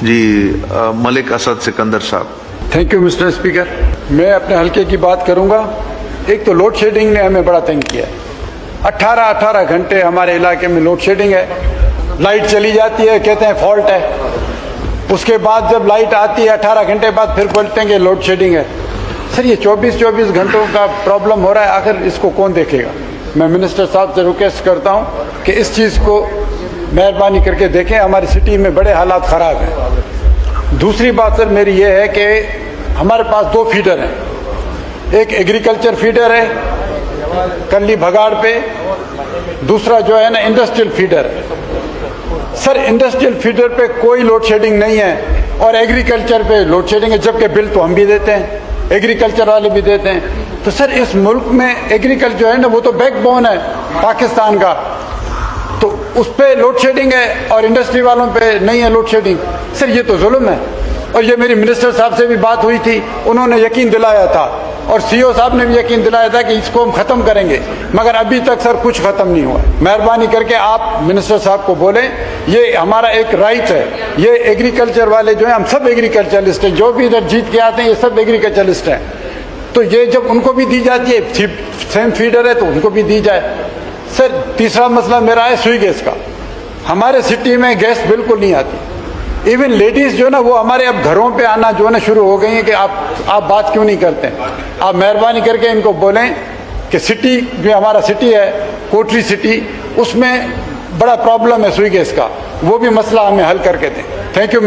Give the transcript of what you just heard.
जी मलिक असद सिकंदर साहब। Thank you mister speaker. मैं अपने हल्के की बात करूंगा। एक तो लोड शेडिंग ने हमें बड़ा तंग किया। 18 घंटे हमारे इलाके में लोड शेडिंग है। लाइट चली जाती है, कहते हैं फॉल्ट है। उसके बाद जब लाइट आती है 18 घंटे बाद फिर बोलते हैं कि लोड शेडिंग है। सर ये 24 घंटों का प्रॉब्लम हो रहा है, आखिर इसको कौन देखेगा? मैं मिनिस्टर साहब से रिक्वेस्ट करता हूं कि इस चीज़ को मेहरबानी करके देखें। हमारी सिटी में बड़े हालात ख़राब हैं। दूसरी बात सर मेरी ये है कि हमारे पास 2 फीडर हैं। एक एग्रीकल्चर फीडर है कल्ली भगाड़ पे, दूसरा जो है ना इंडस्ट्रियल फीडर है। सर इंडस्ट्रियल फीडर पे कोई लोड शेडिंग नहीं है और एग्रीकल्चर पे लोड शेडिंग है, जबकि बिल तो हम भी देते हैं, एग्रीकल्चर वाले भी देते हैं। तो सर इस मुल्क में एग्रीकल्चर जो है ना वो तो बैकबोन है पाकिस्तान का, तो उस पे लोड शेडिंग है और इंडस्ट्री वालों पे नहीं है लोड शेडिंग। सर ये तो जुल्म है। और ये मेरी मिनिस्टर साहब से भी बात हुई थी, उन्होंने यकीन दिलाया था और सीओ साहब ने भी यकीन दिलाया था कि इसको हम ख़त्म करेंगे, मगर अभी तक सर कुछ ख़त्म नहीं हुआ। मेहरबानी करके आप मिनिस्टर साहब को बोलें, ये हमारा एक राइट है। ये एग्रीकल्चर वाले जो हैं, हम सब एग्रीकल्चरलिस्ट हैं, जो भी इधर जीत के आते हैं ये सब एग्रीकल्चरलिस्ट हैं। तो ये जब उनको भी दी जाती है, सेम फीडर है तो उनको भी दी जाए। सर तीसरा मसला मेरा है सुई गैस का। हमारे सिटी में गैस बिल्कुल नहीं आती। इवन लेडीज़ जो है ना वो हमारे अब घरों पे आना जो है ना शुरू हो गई हैं कि आप बात क्यों नहीं करते। आप मेहरबानी करके इनको बोलें कि सिटी जो हमारा सिटी है कोटरी सिटी, उसमें बड़ा प्रॉब्लम है सुई गैस का, वो भी मसला हमें हल करके दें। Thank you.